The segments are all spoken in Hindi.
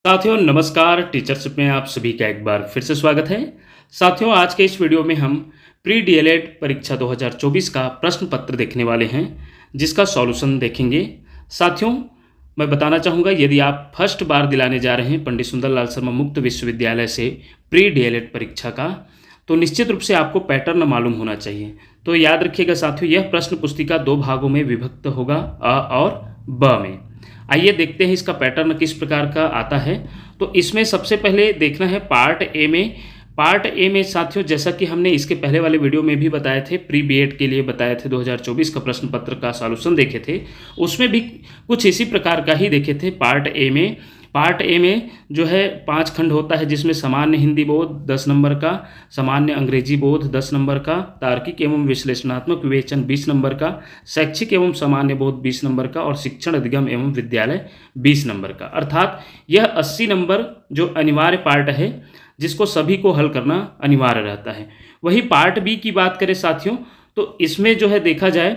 साथियों नमस्कार। टीचरशिप में आप सभी का एक बार फिर से स्वागत है। साथियों आज के इस वीडियो में हम प्री डीएलएड परीक्षा 2024 का प्रश्न पत्र देखने वाले हैं, जिसका सॉल्यूशन देखेंगे। साथियों मैं बताना चाहूँगा, यदि आप फर्स्ट बार दिलाने जा रहे हैं पंडित सुंदरलाल शर्मा मुक्त विश्वविद्यालय से प्री डीएलएड परीक्षा का, तो निश्चित रूप से आपको पैटर्न मालूम होना चाहिए। तो याद रखिएगा साथियों, यह प्रश्न पुस्तिका दो भागों में विभक्त होगा, अ और ब में। आइए देखते हैं इसका पैटर्न किस प्रकार का आता है। तो इसमें सबसे पहले देखना है पार्ट ए में। पार्ट ए में साथियों, जैसा कि हमने इसके पहले वाले वीडियो में भी बताए थे, प्री बीएड के लिए बताए थे, 2024 का प्रश्न पत्र का सॉल्यूशन देखे थे, उसमें भी कुछ इसी प्रकार का ही देखे थे। पार्ट ए में जो है 5 खंड होता है, जिसमें सामान्य हिंदी बोध 10 नंबर का, सामान्य अंग्रेजी बोध 10 नंबर का, तार्किक एवं विश्लेषणात्मक विवेचन 20 नंबर का, शैक्षिक एवं सामान्य बोध 20 नंबर का और शिक्षण अधिगम एवं विद्यालय 20 नंबर का। अर्थात यह 80 नंबर जो अनिवार्य पार्ट है, जिसको सभी को हल करना अनिवार्य रहता है। वही पार्ट बी की बात करें साथियों, तो इसमें जो है देखा जाए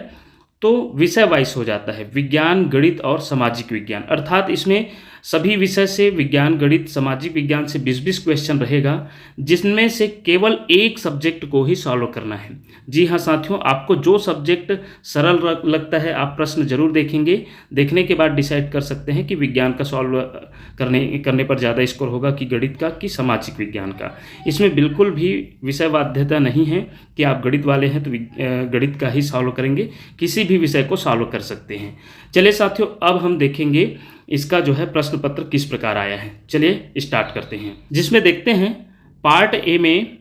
तो विषय वाइज हो जाता है, विज्ञान, गणित और सामाजिक विज्ञान। अर्थात इसमें सभी विषय से विज्ञान, गणित, सामाजिक विज्ञान से 20-20 क्वेश्चन रहेगा, जिसमें से केवल एक सब्जेक्ट को ही सॉल्व करना है। जी हाँ साथियों, आपको जो सब्जेक्ट सरल लगता है आप प्रश्न जरूर देखेंगे। देखने के बाद डिसाइड कर सकते हैं कि विज्ञान का सॉल्व करने पर ज़्यादा स्कोर होगा कि गणित का कि सामाजिक विज्ञान का। इसमें बिल्कुल भी विषय बाध्यता नहीं है कि आप गणित वाले हैं तो गणित का ही सॉल्व करेंगे, किसी भी विषय को सॉल्व कर सकते हैं। चलिए साथियों, अब हम देखेंगे इसका जो है प्रश्न पत्र किस प्रकार आया है। चलिए स्टार्ट करते हैं, जिसमें देखते हैं पार्ट ए में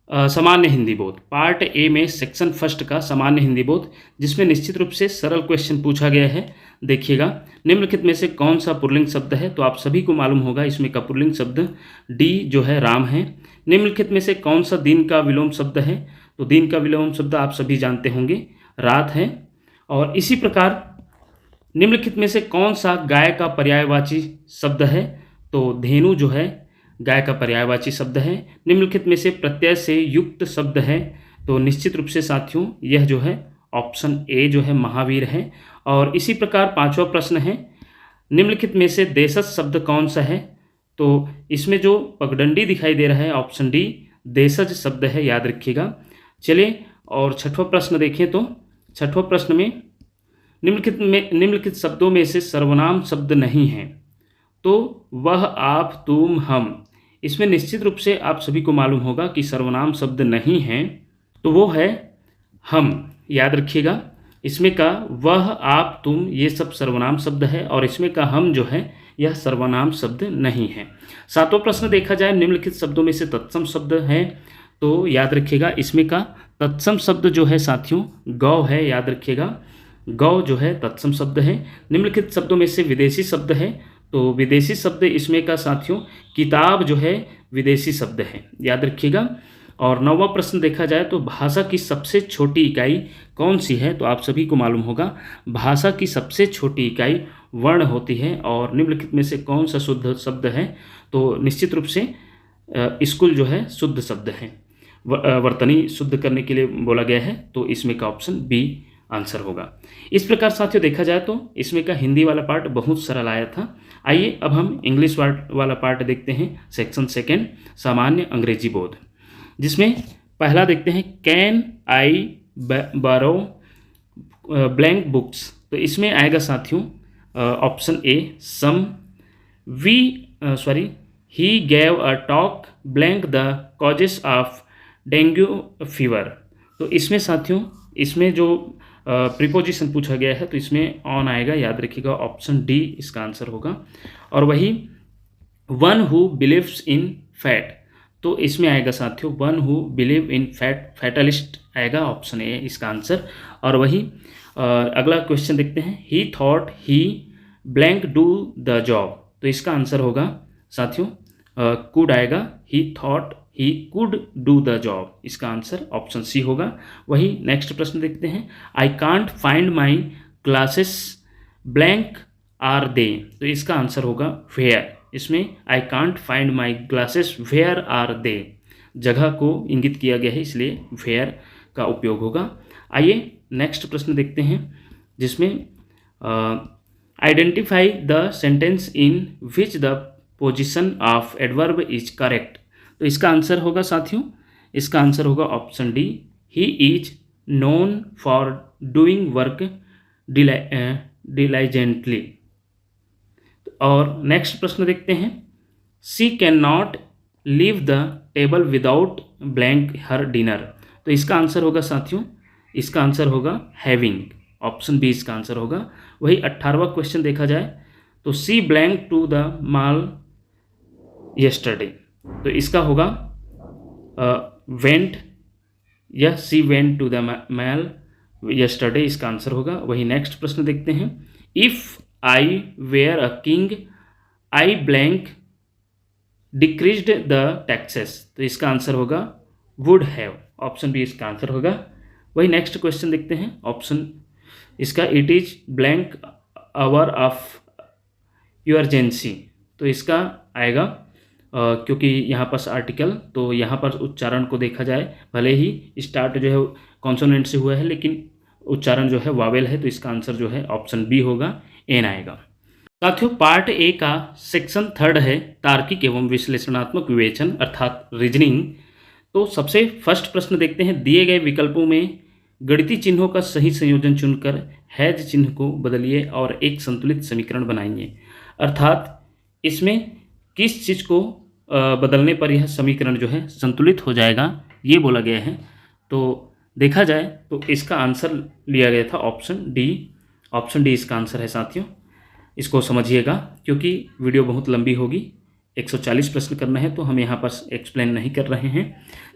सामान्य हिंदी बोध। पार्ट ए में सेक्शन फर्स्ट का सामान्य हिंदी बोध, जिसमें निश्चित रूप से सरल क्वेश्चन पूछा गया है। देखिएगा, निम्नलिखित में से कौन सा पुल्लिंग शब्द है, तो आप सभी को मालूम होगा इसमें का पुल्लिंग शब्द डी जो है राम है। निम्नलिखित में से कौन सा दिन का विलोम शब्द है, तो दिन का विलोम शब्द आप सभी जानते होंगे रात है। और इसी प्रकार निम्नलिखित में से कौन सा गाय का पर्यायवाची शब्द है, तो धेनु जो है गाय का पर्यायवाची शब्द है। निम्नलिखित में से प्रत्यय से युक्त शब्द है, तो निश्चित रूप से साथियों यह जो है ऑप्शन ए जो है महावीर है। और इसी प्रकार पांचवा प्रश्न है, निम्नलिखित में से देशज शब्द कौन सा है, तो इसमें जो पगडंडी दिखाई दे रहा है ऑप्शन डी देशज शब्द है, याद रखिएगा। चलिए और छठवां प्रश्न देखें, तो छठवां प्रश्न में निम्नलिखित शब्दों में से सर्वनाम शब्द नहीं है, तो वह, आप, तुम, हम। इसमें निश्चित रूप से आप सभी को मालूम होगा कि सर्वनाम शब्द नहीं है, तो वो है हम, याद रखिएगा। इसमें का वह, आप, तुम ये सब सर्वनाम शब्द है, और इसमें का हम जो है यह सर्वनाम शब्द नहीं है। सातवां प्रश्न देखा जाए, निम्नलिखित शब्दों में से तत्सम शब्द है, तो याद रखिएगा इसमें का तत्सम शब्द जो है साथियों गौ है, याद रखिएगा गौ जो है तत्सम शब्द है। निम्नलिखित शब्दों में से विदेशी शब्द है, तो विदेशी शब्द इसमें का साथियों किताब जो है विदेशी शब्द है, याद रखिएगा। और नौवां प्रश्न देखा जाए तो भाषा की सबसे छोटी इकाई कौन सी है, तो आप सभी को मालूम होगा भाषा की सबसे छोटी इकाई वर्ण होती है। और निम्नलिखित में से कौन सा शुद्ध शब्द है, तो निश्चित रूप से स्कूल जो है शुद्ध शब्द है, वर्तनी शुद्ध करने के लिए बोला गया है, तो इसमें का ऑप्शन बी आंसर होगा। इस प्रकार साथियों देखा जाए तो इसमें का हिंदी वाला पार्ट बहुत सरल आया था। आइए अब हम इंग्लिश वाला पार्ट देखते हैं, सेक्शन सेकेंड सामान्य अंग्रेजी बोध, जिसमें पहला देखते हैं कैन आई बारो ब्लैंक बुक्स, तो इसमें आएगा साथियों option A some. He gave a talk blank the causes of dengue fever, तो इसमें साथियों इसमें जो प्रीपोजिशन पूछा गया है, तो इसमें ऑन आएगा, याद रखिएगा ऑप्शन डी इसका आंसर होगा। और वही one who believes in fate, तो इसमें आएगा साथियों one who believe in fate, fatalist आएगा, ऑप्शन ए इसका आंसर। और वही अगला क्वेश्चन देखते हैं, he thought he blank do the job, तो इसका आंसर होगा साथियों कुड आएगा, he thought he could do the job, इसका आंसर ऑप्शन सी होगा। वही नेक्स्ट प्रश्न देखते हैं, I can't find my glasses blank are they, तो इसका आंसर होगा वेयर। इसमें I can't find my glasses where are they, जगह को इंगित किया गया है, इसलिए वेयर का उपयोग होगा। आइए नेक्स्ट प्रश्न देखते हैं, जिसमें identify the sentence in which the position of adverb is correct. तो इसका आंसर होगा साथियों, इसका आंसर होगा option D, he is known for doing work diligently. और नेक्स्ट प्रश्न देखते हैं, she can not leave the table without blank her dinner. तो इसका आंसर होगा साथियों, इसका आंसर होगा हैविंग, ऑप्शन बी इसका आंसर होगा। वही 18वां क्वेश्चन देखा जाए तो she blank to the mall yesterday. तो इसका होगा वेंट, या she went to the mall yesterday, इसका आंसर होगा। वही नेक्स्ट प्रश्न देखते हैं, if I were a king I blank decreased the taxes. तो इसका आंसर होगा वुड हैव, ऑप्शन बी इसका आंसर होगा। वही नेक्स्ट क्वेश्चन देखते हैं, ऑप्शन इसका it is blank hour of urgency. तो इसका आएगा क्योंकि यहाँ पर आर्टिकल, तो यहाँ पर उच्चारण को देखा जाए, भले ही स्टार्ट जो है कॉन्सोनेंट से हुआ है लेकिन उच्चारण जो है वावेल है, तो इसका आंसर जो है ऑप्शन बी होगा, एन आएगा। साथियों पार्ट ए का सेक्शन 3 है तार्किक एवं विश्लेषणात्मक विवेचन अर्थात रीजनिंग। तो सबसे फर्स्ट प्रश्न देखते हैं, दिए गए विकल्पों में गणितीय चिन्हों का सही संयोजन चुनकर हैज चिन्ह को बदलिए और एक संतुलित समीकरण बनाइए। अर्थात इसमें किस चीज़ को बदलने पर यह समीकरण जो है संतुलित हो जाएगा, ये बोला गया है। तो देखा जाए तो इसका आंसर लिया गया था ऑप्शन डी, ऑप्शन डी इसका आंसर है साथियों। इसको समझिएगा क्योंकि वीडियो बहुत लंबी होगी, 140 प्रश्न करना है तो हम यहाँ पर एक्सप्लेन नहीं कर रहे हैं।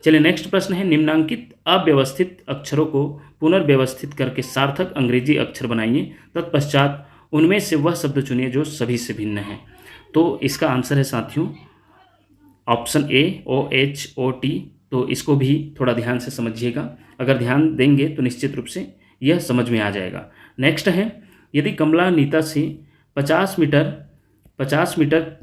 चलिए नेक्स्ट प्रश्न है, निम्नांकित अव्यवस्थित अक्षरों को पुनर्व्यवस्थित करके सार्थक अंग्रेजी अक्षर बनाइए, तत्पश्चात उनमें से वह शब्द चुनिए जो सभी से भिन्न है। तो इसका आंसर है साथियों ऑप्शन ए, OHOT। तो इसको भी थोड़ा ध्यान से समझिएगा, अगर ध्यान देंगे तो निश्चित रूप से यह समझ में आ जाएगा। नेक्स्ट है, यदि कमला नीता से 50 मीटर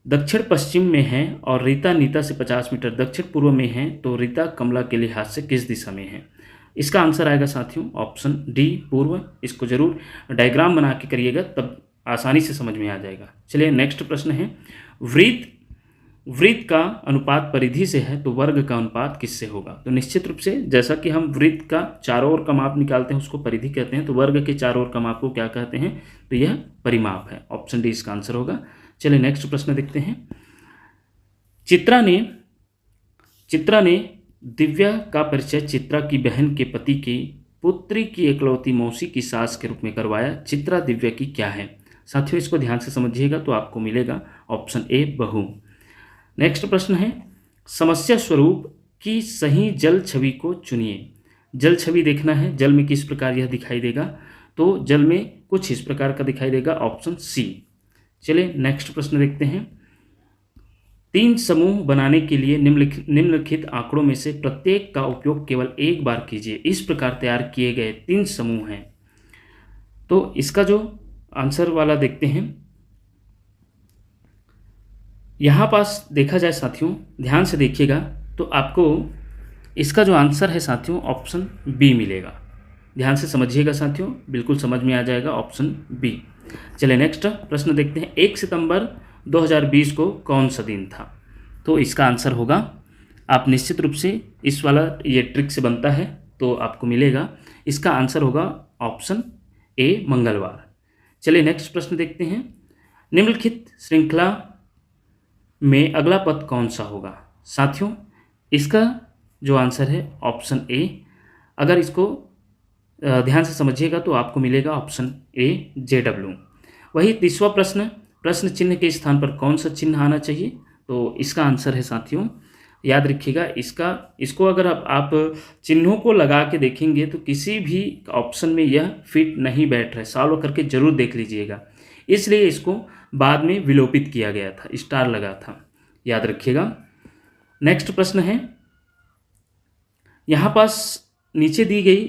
दक्षिण पश्चिम में है और रीता नीता से 50 मीटर दक्षिण पूर्व में है, तो रीता कमला के लिहाज से किस दिशा में है। इसका आंसर आएगा साथियों ऑप्शन डी, पूर्व। इसको जरूर डायग्राम बना के करिएगा, तब आसानी से समझ में आ जाएगा। चलिए नेक्स्ट प्रश्न है, वृत्त का अनुपात परिधि से है तो वर्ग का अनुपात किससे होगा। तो निश्चित रूप से जैसा कि हम वृत्त का चारों ओर का माप निकालते हैं उसको परिधि कहते हैं, तो वर्ग के चारों ओर का माप को क्या कहते हैं, तो यह परिमाप है, ऑप्शन डी इसका आंसर होगा। चलिए नेक्स्ट प्रश्न देखते हैं, चित्रा ने दिव्या का परिचय चित्रा की बहन के पति की पुत्री की एकलौती मौसी की सास के रूप में करवाया। चित्रा दिव्या की क्या है। साथियों इसको ध्यान से समझिएगा तो आपको मिलेगा ऑप्शन ए, बहू। नेक्स्ट प्रश्न है, समस्या स्वरूप की सही जल छवि को चुनिए। जल छवि देखना है, जल में किस प्रकार यह दिखाई देगा, तो जल में कुछ इस प्रकार का दिखाई देगा, ऑप्शन सी। चलिए नेक्स्ट प्रश्न देखते हैं, 3 समूह बनाने के लिए निम्नलिखित आंकड़ों में से प्रत्येक का उपयोग केवल एक बार कीजिए। इस प्रकार तैयार किए गए 3 समूह हैं। तो इसका जो आंसर वाला देखते हैं, यहाँ पास देखा जाए साथियों, ध्यान से देखिएगा तो आपको इसका जो आंसर है साथियों ऑप्शन बी मिलेगा। ध्यान से समझिएगा साथियों, बिल्कुल समझ में आ जाएगा, ऑप्शन बी। चलिए नेक्स्ट प्रश्न देखते हैं, 1 सितंबर 2020 को कौन सा दिन था। तो इसका आंसर होगा, आप निश्चित रूप से इस वाला ये ट्रिक से बनता है तो आपको मिलेगा, इसका आंसर होगा ऑप्शन ए, मंगलवार। चलिए नेक्स्ट प्रश्न देखते हैं, निम्नलिखित श्रृंखला में अगला पद कौन सा होगा। साथियों इसका जो आंसर है ऑप्शन ए, अगर इसको ध्यान से समझिएगा तो आपको मिलेगा ऑप्शन ए, JW। वही 30वां प्रश्न, प्रश्न चिन्ह के स्थान पर कौन सा चिन्ह आना चाहिए। तो इसका आंसर है साथियों, याद रखिएगा इसको अगर आप चिन्हों को लगा के देखेंगे तो किसी भी ऑप्शन में यह फिट नहीं बैठ रहा है, सॉल्व करके जरूर देख लीजिएगा, इसलिए इसको बाद में विलोपित किया गया था, स्टार लगा था, याद रखिएगा। नेक्स्ट प्रश्न है, यहाँ पास नीचे दी गई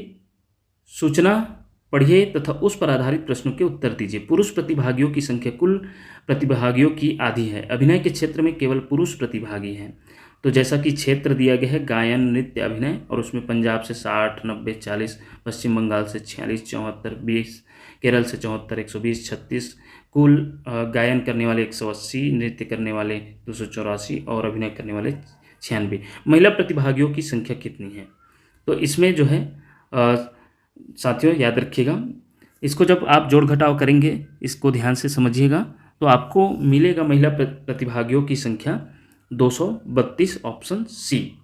सूचना पढ़िए तथा उस पर आधारित प्रश्नों के उत्तर दीजिए। पुरुष प्रतिभागियों की संख्या कुल प्रतिभागियों की आधी है। अभिनय के क्षेत्र में केवल पुरुष प्रतिभागी हैं। तो जैसा कि क्षेत्र दिया गया है गायन, नृत्य, अभिनय, और उसमें पंजाब से 60, 90, 40, पश्चिम बंगाल से 46, 74, 20, केरल से 74, 120, 36, कुल गायन करने वाले 180, नृत्य करने वाले 284 और अभिनय करने वाले 96। महिला प्रतिभागियों की संख्या कितनी है? तो इसमें जो है साथियों याद रखिएगा, इसको जब आप जोड़ घटाव करेंगे, इसको ध्यान से समझिएगा, तो आपको मिलेगा महिला प्रतिभागियों की संख्या 232, ऑप्शन सी।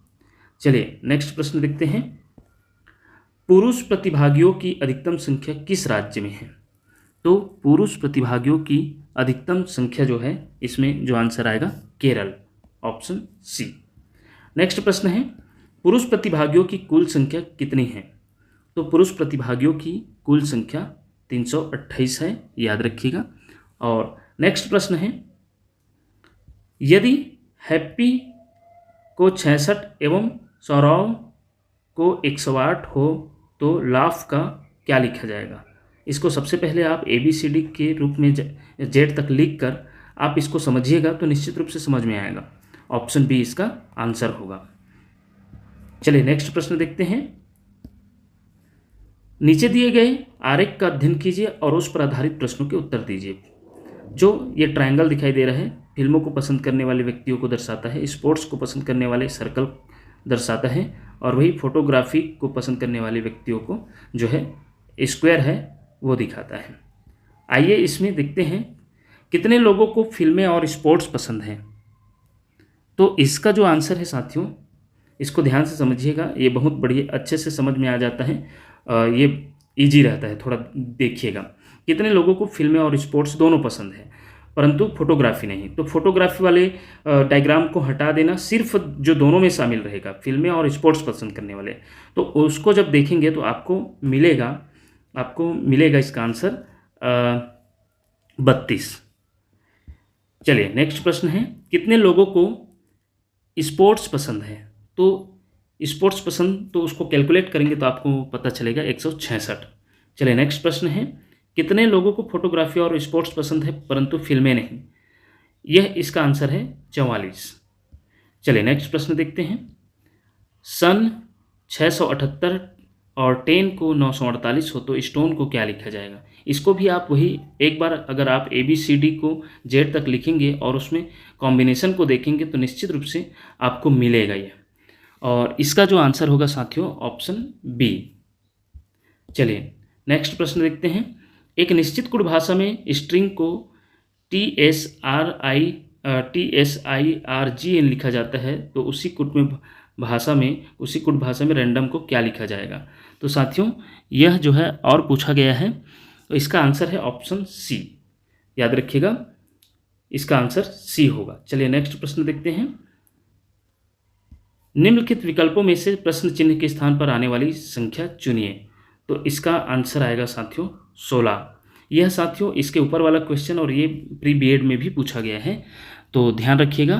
चलिए नेक्स्ट प्रश्न देखते हैं। पुरुष प्रतिभागियों की अधिकतम संख्या किस राज्य में है? तो पुरुष प्रतिभागियों की अधिकतम संख्या जो है, इसमें जो आंसर आएगा केरल, ऑप्शन सी। नेक्स्ट प्रश्न है, पुरुष प्रतिभागियों की कुल संख्या कितनी है? तो पुरुष प्रतिभागियों की कुल संख्या 328 है, याद रखिएगा। और नेक्स्ट प्रश्न है, यदि हैप्पी को 66 एवं सौरव को 108 हो तो लाफ का क्या लिखा जाएगा? इसको सबसे पहले आप ABCD के रूप में जेड तक लिख कर आप इसको समझिएगा तो निश्चित रूप से समझ में आएगा। ऑप्शन बी इसका आंसर होगा। चलिए नेक्स्ट प्रश्न देखते हैं। नीचे दिए गए आरेख का अध्ययन कीजिए और उस पर आधारित प्रश्नों के उत्तर दीजिए। जो ये ट्रायंगल दिखाई दे रहा है, फिल्मों को पसंद करने वाले व्यक्तियों को दर्शाता है, स्पोर्ट्स को पसंद करने वाले सर्कल दर्शाता है, और वही फोटोग्राफी को पसंद करने वाले व्यक्तियों को जो है स्क्वायर है वो दिखाता है। आइए इसमें देखते हैं कितने लोगों को फिल्में और स्पोर्ट्स पसंद हैं। तो इसका जो आंसर है साथियों, इसको ध्यान से समझिएगा, ये बहुत बढ़िया अच्छे से समझ में आ जाता है, ये इजी रहता है, थोड़ा देखिएगा। कितने लोगों को फिल्में और स्पोर्ट्स दोनों पसंद है परंतु फोटोग्राफी नहीं? तो फोटोग्राफी वाले डायग्राम को हटा देना, सिर्फ जो दोनों में शामिल रहेगा, फिल्में और स्पोर्ट्स पसंद करने वाले, तो उसको जब देखेंगे तो आपको मिलेगा इसका आंसर 32। चलिए नेक्स्ट प्रश्न है, कितने लोगों को स्पोर्ट्स पसंद है? तो स्पोर्ट्स पसंद, तो उसको कैलकुलेट करेंगे तो आपको पता चलेगा 166। चलिए नेक्स्ट प्रश्न है, कितने लोगों को फोटोग्राफी और स्पोर्ट्स पसंद है परंतु फिल्में नहीं? यह इसका आंसर है 44। चलिए नेक्स्ट प्रश्न देखते हैं। सन 678 और 10 को 948 हो तो स्टोन को क्या लिखा जाएगा? इसको भी आप वही एक बार अगर आप ABCD को जेड तक लिखेंगे और उसमें कॉम्बिनेशन को देखेंगे तो निश्चित रूप से आपको मिलेगा यह, और इसका जो आंसर होगा साथियों ऑप्शन बी। चलिए नेक्स्ट प्रश्न देखते हैं। एक निश्चित कुट भाषा में स्ट्रिंग को TSIRGN लिखा जाता है, तो उसी कुट भाषा में रैंडम को क्या लिखा जाएगा? तो साथियों यह जो है और पूछा गया है, तो इसका आंसर है ऑप्शन सी, याद रखिएगा, इसका आंसर सी होगा। चलिए नेक्स्ट प्रश्न देखते हैं। निम्नलिखित विकल्पों में से प्रश्न चिन्ह के स्थान पर आने वाली संख्या चुनिए। तो इसका आंसर आएगा साथियों 16। यह साथियों इसके ऊपर वाला क्वेश्चन और ये प्री BEd में भी पूछा गया है, तो ध्यान रखिएगा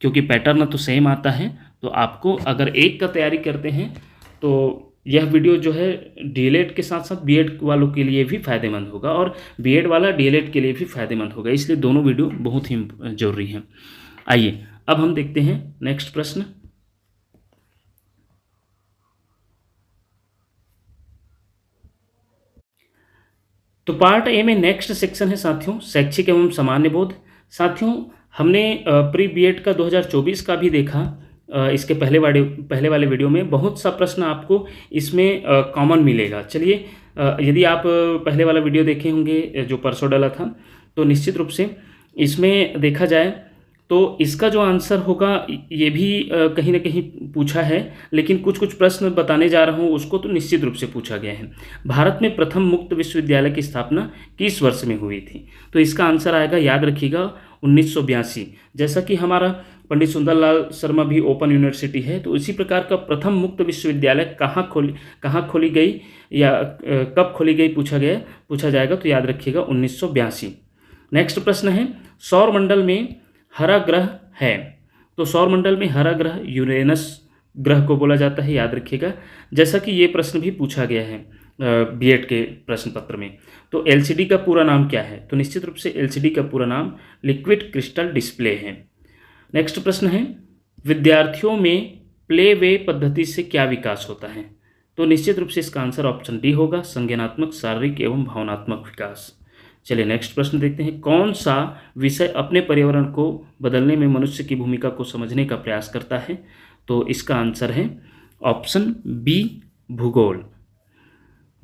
क्योंकि पैटर्न तो सेम आता है। तो आपको अगर एक का तैयारी करते हैं तो यह वीडियो जो है DLED के साथ साथ BEd वालों के लिए भी फ़ायदेमंद होगा और BEd वाला DLED के लिए भी फ़ायदेमंद होगा, इसलिए दोनों वीडियो बहुत ही ज़रूरी हैं। आइए अब हम देखते हैं नेक्स्ट प्रश्न। तो पार्ट ए में नेक्स्ट सेक्शन है साथियों शैक्षिक एवं सामान्य बोध। साथियों हमने प्री BEd का 2024 का भी देखा, इसके पहले वाले वीडियो में बहुत सा प्रश्न आपको इसमें कॉमन मिलेगा। चलिए यदि आप पहले वाला वीडियो देखे होंगे जो परसों डाला था, तो निश्चित रूप से इसमें देखा जाए तो इसका जो आंसर होगा ये भी कहीं ना कहीं पूछा है, लेकिन कुछ प्रश्न बताने जा रहा हूँ उसको तो निश्चित रूप से पूछा गया है। भारत में प्रथम मुक्त विश्वविद्यालय की स्थापना किस वर्ष में हुई थी? तो इसका आंसर आएगा, याद रखिएगा, 1982। जैसा कि हमारा पंडित सुंदरलाल शर्मा भी ओपन यूनिवर्सिटी है, तो इसी प्रकार का प्रथम मुक्त विश्वविद्यालय कहाँ खोली गई या कब खोली गई पूछा जाएगा, तो याद रखिएगा 1982। नेक्स्ट प्रश्न है, सौर मंडल में हरा ग्रह है, तो सौर मंडल में हरा ग्रह यूरेनस ग्रह को बोला जाता है, याद रखिएगा। जैसा कि ये प्रश्न भी पूछा गया है BEd के प्रश्न पत्र में। तो LCD का पूरा नाम क्या है? तो निश्चित रूप से LCD का पूरा नाम लिक्विड क्रिस्टल डिस्प्ले है। नेक्स्ट प्रश्न है, विद्यार्थियों में प्ले वे पद्धति से क्या विकास होता है? तो निश्चित रूप से इसका आंसर ऑप्शन डी होगा, संज्ञानात्मक, शारीरिक एवं भावनात्मक विकास। चलिए नेक्स्ट प्रश्न देखते हैं। कौन सा विषय अपने पर्यावरण को बदलने में मनुष्य की भूमिका को समझने का प्रयास करता है? तो इसका आंसर है ऑप्शन बी, भूगोल।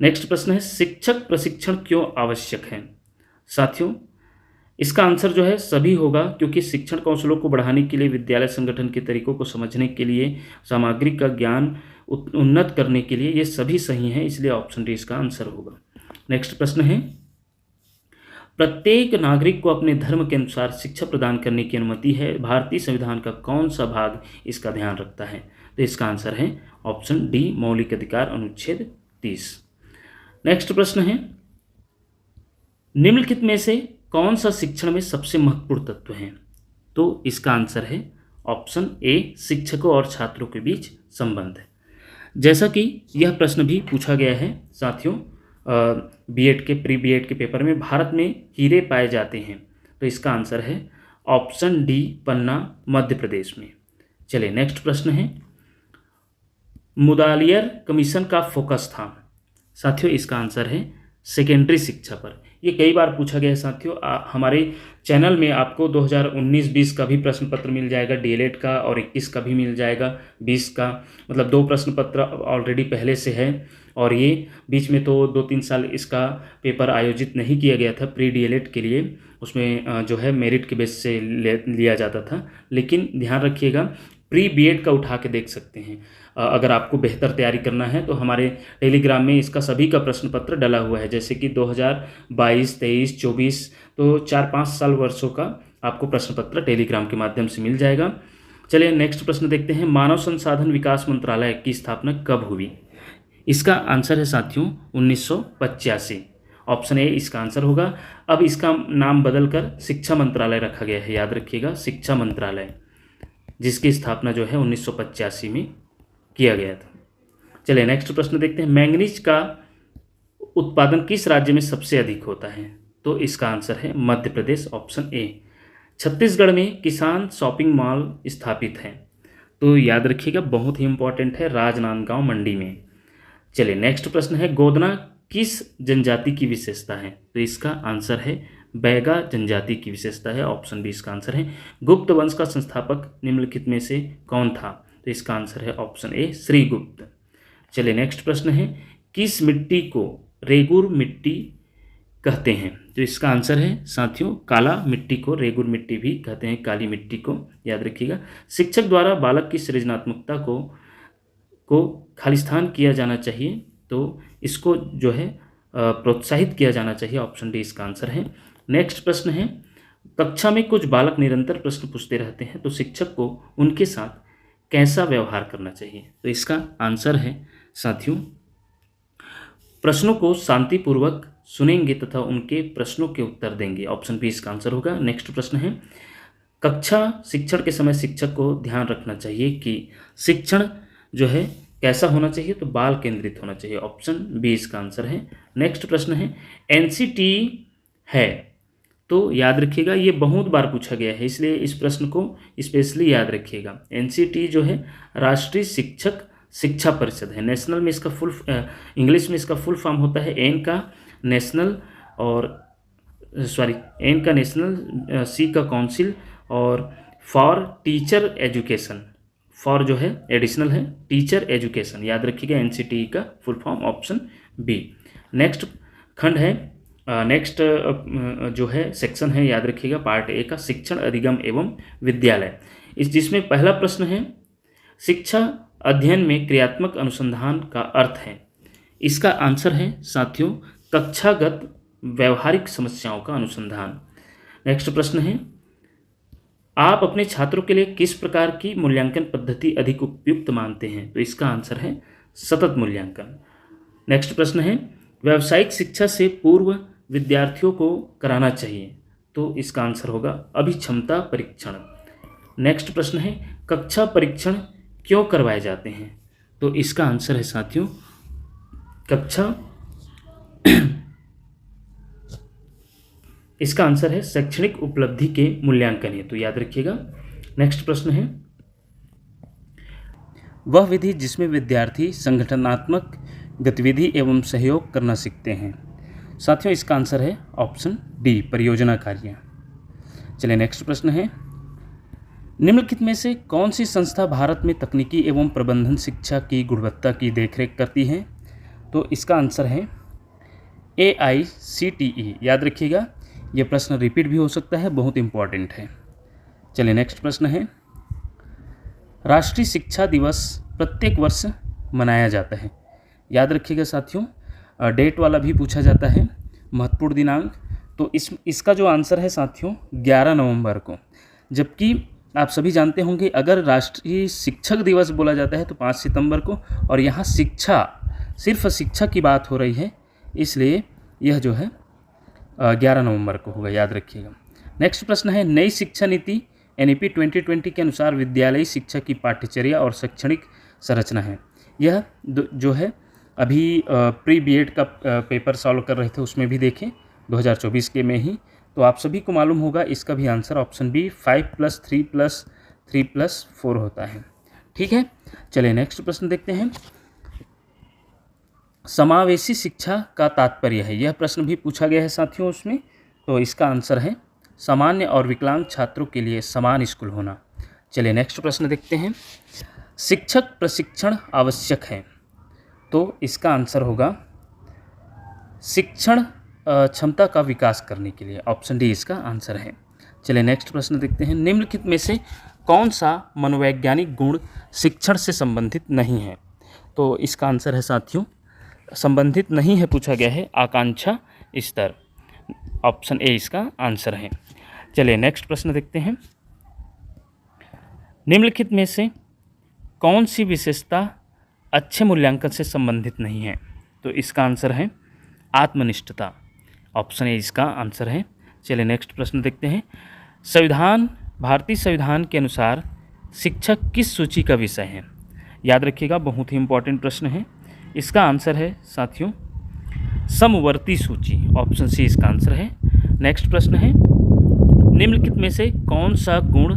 नेक्स्ट प्रश्न है, शिक्षक प्रशिक्षण क्यों आवश्यक है? साथियों, इसका आंसर जो है सभी होगा, क्योंकि शिक्षण कौशलों को बढ़ाने के लिए, विद्यालय संगठन के तरीकों को समझने के लिए, सामग्री का ज्ञान उन्नत करने के लिए, ये सभी सही हैं, इसलिए ऑप्शन डी इसका आंसर होगा। नेक्स्ट प्रश्न है, प्रत्येक नागरिक को अपने धर्म के अनुसार शिक्षा प्रदान करने की अनुमति है। भारतीय संविधान का कौन सा भाग इसका ध्यान रखता है? तो इसका आंसर है ऑप्शन डी, मौलिक अधिकार अनुच्छेद 30। नेक्स्ट प्रश्न है, निम्नलिखित में से कौन सा शिक्षण में सबसे महत्वपूर्ण तत्व है? तो इसका आंसर है ऑप्शन ए, शिक्षकों और छात्रों के बीच संबंध। जैसा कि यह प्रश्न भी पूछा गया है साथियों, बीएड के प्री बीएड के पेपर में, भारत में हीरे पाए जाते हैं, तो इसका आंसर है ऑप्शन डी, पन्ना, मध्य प्रदेश में। चलिए नेक्स्ट प्रश्न है, मुदालियर कमीशन का फोकस था? साथियों, इसका आंसर है सेकेंडरी शिक्षा पर। ये कई बार पूछा गया है साथियों। हमारे चैनल में आपको 2019-20 का भी प्रश्न पत्र मिल जाएगा, डीएलएड का, और 21 का भी मिल जाएगा, 20 का, मतलब 2 प्रश्न पत्र ऑलरेडी पहले से है। और ये बीच में तो 2-3 साल इसका पेपर आयोजित नहीं किया गया था प्री डीएलएड के लिए, उसमें जो है मेरिट के बेस से लिया जाता था। लेकिन ध्यान रखिएगा, प्री बीएड का उठा के देख सकते हैं। अगर आपको बेहतर तैयारी करना है तो हमारे टेलीग्राम में इसका सभी का प्रश्न पत्र डला हुआ है, जैसे कि 2022, 23, 24, तो 4-5 साल वर्षों का आपको प्रश्न पत्र टेलीग्राम के माध्यम से मिल जाएगा। चलिए नेक्स्ट प्रश्न देखते हैं, मानव संसाधन विकास मंत्रालय की स्थापना कब हुई? इसका आंसर है साथियों 1985। ऑप्शन ए इसका आंसर होगा। अब इसका नाम बदलकर शिक्षा मंत्रालय रखा गया है, याद रखिएगा, शिक्षा मंत्रालय, जिसकी स्थापना जो है 1985 में किया गया था। चलिए नेक्स्ट प्रश्न देखते हैं, मैंगनीज का उत्पादन किस राज्य में सबसे अधिक होता है? तो इसका आंसर है मध्य प्रदेश, ऑप्शन ए। छत्तीसगढ़ में किसान शॉपिंग मॉल स्थापित है, तो याद रखिएगा, बहुत ही इंपॉर्टेंट है, राजनांदगांव मंडी में। चलिए नेक्स्ट प्रश्न है, गोदना किस जनजाति की विशेषता है? तो इसका आंसर है बैगा जनजाति की विशेषता है, ऑप्शन बी इसका आंसर है। गुप्त वंश का संस्थापक निम्नलिखित में से कौन था? तो इसका आंसर है ऑप्शन ए, श्रीगुप्त। चलिए नेक्स्ट प्रश्न है, किस मिट्टी को रेगुर मिट्टी कहते हैं? तो इसका आंसर है साथियों काला मिट्टी को रेगुर मिट्टी भी कहते हैं, काली मिट्टी को, याद रखिएगा। शिक्षक द्वारा बालक की सृजनात्मकता को खालिस्तान किया जाना चाहिए, तो इसको जो है प्रोत्साहित किया जाना चाहिए, ऑप्शन डी इसका आंसर है। नेक्स्ट प्रश्न है, कक्षा में कुछ बालक निरंतर प्रश्न पूछते रहते हैं, तो शिक्षक को उनके साथ कैसा व्यवहार करना चाहिए? तो इसका आंसर है साथियों, प्रश्नों को शांतिपूर्वक सुनेंगे तथा उनके प्रश्नों के उत्तर देंगे, ऑप्शन बी इसका आंसर होगा। नेक्स्ट प्रश्न है, कक्षा शिक्षण के समय शिक्षक को ध्यान रखना चाहिए कि शिक्षण जो है कैसा होना चाहिए? तो बाल केंद्रित होना चाहिए, ऑप्शन बी इसका आंसर है। नेक्स्ट प्रश्न है, एनसीटी है, तो याद रखिएगा, ये बहुत बार पूछा गया है, इसलिए इस प्रश्न को स्पेशली याद रखिएगा। एनसीटी जो है राष्ट्रीय शिक्षक शिक्षा परिषद है। नेशनल में इसका इंग्लिश में इसका फुल फॉर्म होता है एन का नेशनल, एन का नेशनल, सी का काउंसिल, और फॉर टीचर एजुकेशन, फॉर जो है एडिशनल है, टीचर एजुकेशन, याद रखिएगा एनसीटी का full form, option B. Next खंड है, नेक्स्ट जो है सेक्शन है, याद रखिएगा, पार्ट ए का शिक्षण अधिगम एवं विद्यालय, जिसमें पहला प्रश्न है, शिक्षा अध्ययन में क्रियात्मक अनुसंधान का अर्थ है? इसका आंसर है साथियों कक्षागत व्यवहारिक समस्याओं का अनुसंधान। नेक्स्ट प्रश्न है, आप अपने छात्रों के लिए किस प्रकार की मूल्यांकन पद्धति अधिक उपयुक्त मानते हैं? तो इसका आंसर है सतत मूल्यांकन। नेक्स्ट प्रश्न है, व्यावसायिक शिक्षा से पूर्व विद्यार्थियों को कराना चाहिए? तो इसका आंसर होगा अभिक्षमता परीक्षण। नेक्स्ट प्रश्न है, कक्षा परीक्षण क्यों करवाए जाते हैं? तो इसका आंसर है साथियों इसका आंसर है शैक्षणिक उपलब्धि के मूल्यांकन हेतु, तो याद रखिएगा। नेक्स्ट प्रश्न है, वह विधि जिसमें विद्यार्थी संगठनात्मक गतिविधि एवं सहयोग करना सीखते हैं? साथियों इसका आंसर है ऑप्शन डी, परियोजना कार्य। चलिए नेक्स्ट प्रश्न है, निम्नलिखित में से कौन सी संस्था भारत में तकनीकी एवं प्रबंधन शिक्षा की गुणवत्ता की देखरेख करती है? तो इसका आंसर है AICTE। याद रखिएगा, यह प्रश्न रिपीट भी हो सकता है, बहुत इंपॉर्टेंट है। चलिए नेक्स्ट प्रश्न है, राष्ट्रीय शिक्षा दिवस प्रत्येक वर्ष मनाया जाता है। याद रखिएगा साथियों, डेट वाला भी पूछा जाता है, महत्वपूर्ण दिनांक। तो इसका जो आंसर है साथियों 11 नवंबर को, जबकि आप सभी जानते होंगे अगर राष्ट्रीय शिक्षक दिवस बोला जाता है तो 5 सितंबर को, और यहाँ शिक्षा, सिर्फ शिक्षा की बात हो रही है, इसलिए यह जो है 11 नवंबर को होगा, याद रखिएगा। नेक्स्ट प्रश्न है, नई शिक्षा नीति NEP 2020 के अनुसार विद्यालयी शिक्षा की पाठ्यचर्या और शैक्षणिक संरचना है। यह जो है अभी प्री BEd का पेपर सॉल्व कर रहे थे, उसमें भी देखें 2024 के में ही, तो आप सभी को मालूम होगा इसका भी आंसर ऑप्शन बी 5+3+3+4 होता है। ठीक है, चलिए नेक्स्ट प्रश्न देखते हैं, समावेशी शिक्षा का तात्पर्य है। यह प्रश्न भी पूछा गया है साथियों उसमें, तो इसका आंसर है सामान्य और विकलांग छात्रों के लिए समान स्कूल होना। चलिए नेक्स्ट प्रश्न देखते हैं, शिक्षक प्रशिक्षण आवश्यक है। तो इसका आंसर होगा शिक्षण क्षमता का विकास करने के लिए, ऑप्शन डी इसका आंसर है। चलिए नेक्स्ट प्रश्न देखते हैं, निम्नलिखित में से कौन सा मनोवैज्ञानिक गुण शिक्षण से संबंधित नहीं है? तो इसका आंसर है साथियों, संबंधित नहीं है पूछा गया है, आकांक्षा स्तर, ऑप्शन ए इसका आंसर है। चलिए नेक्स्ट प्रश्न देखते हैं, निम्नलिखित में से कौन सी विशेषता अच्छे मूल्यांकन से संबंधित नहीं है? तो इसका आंसर है आत्मनिष्ठता, ऑप्शन ए इसका आंसर है। चलिए नेक्स्ट प्रश्न देखते हैं, भारतीय संविधान के अनुसार शिक्षक किस सूची का विषय है? याद रखिएगा, बहुत ही इंपॉर्टेंट प्रश्न है। इसका आंसर है साथियों समवर्ती सूची, ऑप्शन सी इसका आंसर है। नेक्स्ट प्रश्न है, निम्नलिखित में से कौन सा गुण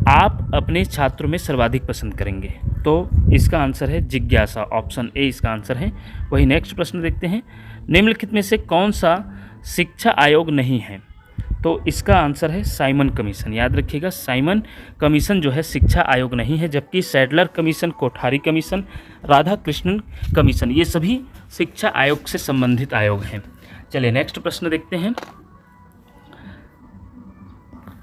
आप अपने छात्रों में सर्वाधिक पसंद करेंगे? तो इसका आंसर है जिज्ञासा, ऑप्शन ए इसका आंसर है। वही नेक्स्ट प्रश्न देखते हैं, निम्नलिखित में से कौन सा शिक्षा आयोग नहीं है? तो इसका आंसर है साइमन कमीशन। याद रखिएगा, साइमन कमीशन जो है शिक्षा आयोग नहीं है, जबकि Sadler commission, Kothari commission, Radhakrishnan commission, ये सभी शिक्षा आयोग से संबंधित आयोग हैं। चलिए नेक्स्ट प्रश्न देखते हैं,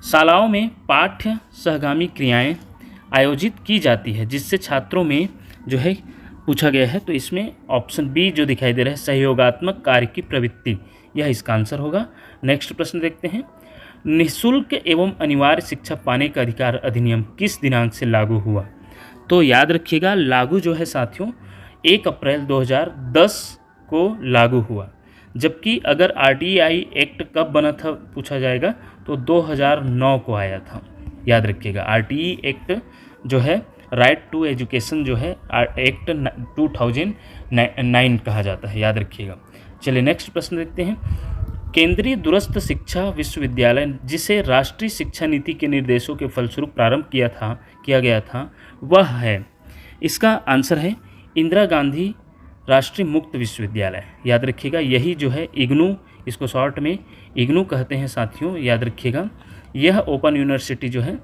शालाओं में पाठ्य सहगामी क्रियाएं आयोजित की जाती है जिससे छात्रों में जो है पूछा गया है, तो इसमें ऑप्शन बी जो दिखाई दे रहा है सहयोगात्मक कार्य की प्रवृत्ति, यह इसका आंसर होगा। नेक्स्ट प्रश्न देखते हैं, निःशुल्क एवं अनिवार्य शिक्षा पाने का अधिकार अधिनियम किस दिनांक से लागू हुआ? तो याद रखिएगा, लागू जो है साथियों 1 अप्रैल 2010 को लागू हुआ, जबकि अगर RTI एक्ट कब बना था पूछा जाएगा तो 2009 को आया था। याद रखिएगा, RTI एक्ट जो है राइट टू एजुकेशन जो है एक्ट 2009 कहा जाता है, याद रखिएगा। चलिए नेक्स्ट प्रश्न देखते हैं, केंद्रीय दूरस्थ शिक्षा विश्वविद्यालय जिसे राष्ट्रीय शिक्षा नीति के निर्देशों के फलस्वरूप प्रारंभ किया गया था वह है? इसका आंसर है इंदिरा गांधी राष्ट्रीय मुक्त विश्वविद्यालय। याद रखिएगा, यही जो है इग्नू, इसको शॉर्ट में इग्नू कहते हैं साथियों, याद रखिएगा। यह ओपन यूनिवर्सिटी जो है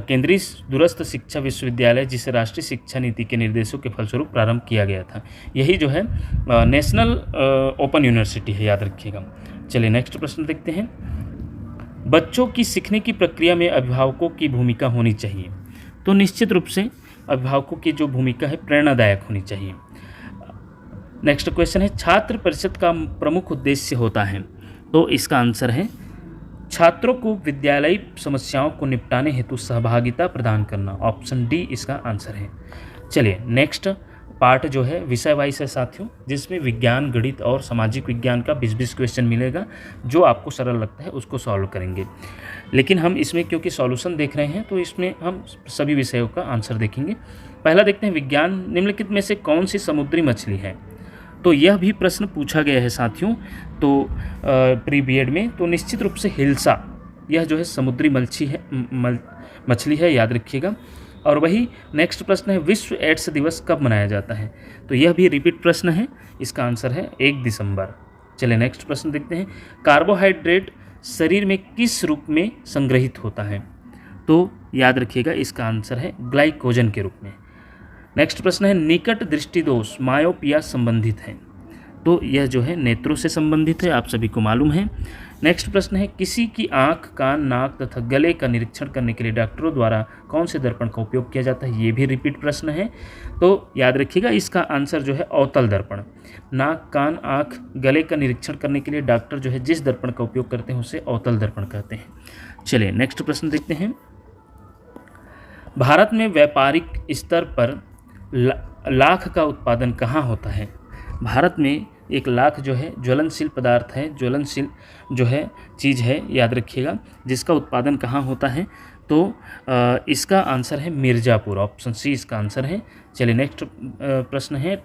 केंद्रीय दूरस्थ शिक्षा विश्वविद्यालय जिसे राष्ट्रीय शिक्षा नीति के निर्देशों के फलस्वरूप प्रारंभ किया गया था, यही जो है नेशनल ओपन यूनिवर्सिटी है, याद रखिएगा। चलिए नेक्स्ट प्रश्न देखते हैं, बच्चों की सीखने की प्रक्रिया में अभिभावकों की भूमिका होनी चाहिए। तो निश्चित रूप से अभिभावकों की जो भूमिका है प्रेरणादायक होनी चाहिए। नेक्स्ट क्वेश्चन है, छात्र परिषद का प्रमुख उद्देश्य होता है? तो इसका आंसर है छात्रों को विद्यालयी समस्याओं को निपटाने हेतु सहभागिता प्रदान करना, ऑप्शन डी इसका आंसर है। चलिए नेक्स्ट पार्ट जो है विषय वाइज है साथियों, जिसमें विज्ञान, गणित और सामाजिक विज्ञान का 20-20 क्वेश्चन मिलेगा, जो आपको सरल लगता है उसको सॉल्व करेंगे। लेकिन हम इसमें क्योंकि सॉल्यूशन देख रहे हैं तो इसमें हम सभी विषयों का आंसर देखेंगे। पहला देखते हैं विज्ञान, निम्नलिखित में से कौन सी समुद्री मछली है? तो यह भी प्रश्न पूछा गया है साथियों, तो प्री BEd में, तो निश्चित रूप से हिल्सा, यह जो है समुद्री मछली है, याद रखिएगा। और वही नेक्स्ट प्रश्न है, विश्व एड्स दिवस कब मनाया जाता है? तो यह भी रिपीट प्रश्न है, इसका आंसर है 1 दिसंबर। चलिए नेक्स्ट प्रश्न देखते हैं, कार्बोहाइड्रेट शरीर में किस रूप में संग्रहित होता है? तो याद रखिएगा इसका आंसर है ग्लाइकोजन के रूप में। नेक्स्ट प्रश्न है, निकट दृष्टि दोष मायोपिया संबंधित है? तो यह जो है नेत्रों से संबंधित है, आप सभी को मालूम है। नेक्स्ट प्रश्न है, किसी की आंख, कान, नाक तथा गले का निरीक्षण करने के लिए डॉक्टरों द्वारा कौन से दर्पण का उपयोग किया जाता है? ये भी रिपीट प्रश्न है, तो याद रखिएगा इसका आंसर जो है अवतल दर्पण। नाक, कान, आंख, गले का निरीक्षण करने के लिए डॉक्टर जो है जिस दर्पण का उपयोग करते हैं उसे अवतल दर्पण कहते हैं। चलिए नेक्स्ट प्रश्न देखते हैं, भारत में व्यापारिक स्तर पर लाख का उत्पादन कहाँ होता है? भारत में एक लाख जो है ज्वलनशील पदार्थ है, ज्वलनशील जो है चीज़ है, याद रखिएगा, जिसका उत्पादन कहाँ होता है? तो इसका आंसर है मिर्ज़ापुर, ऑप्शन सी इसका आंसर है। चलिए नेक्स्ट प्रश्न है,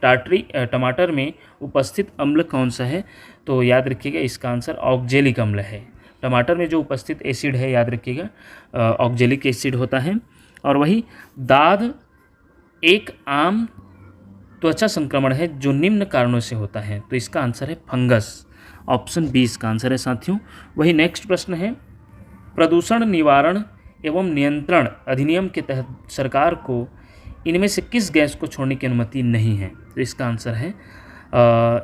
टमाटर में उपस्थित अम्ल कौन सा है? तो याद रखिएगा इसका आंसर ऑक्जेलिक अम्ल है। टमाटर में जो उपस्थित एसिड है, याद रखिएगा ऑक्जेलिक एसिड होता है। और वही दाद एक आम त्वचा संक्रमण है जो निम्न कारणों से होता है, तो इसका आंसर है फंगस, ऑप्शन बी इसका आंसर है साथियों। वही नेक्स्ट प्रश्न है, प्रदूषण निवारण एवं नियंत्रण अधिनियम के तहत सरकार को इनमें से किस गैस को छोड़ने की अनुमति नहीं है? तो इसका आंसर है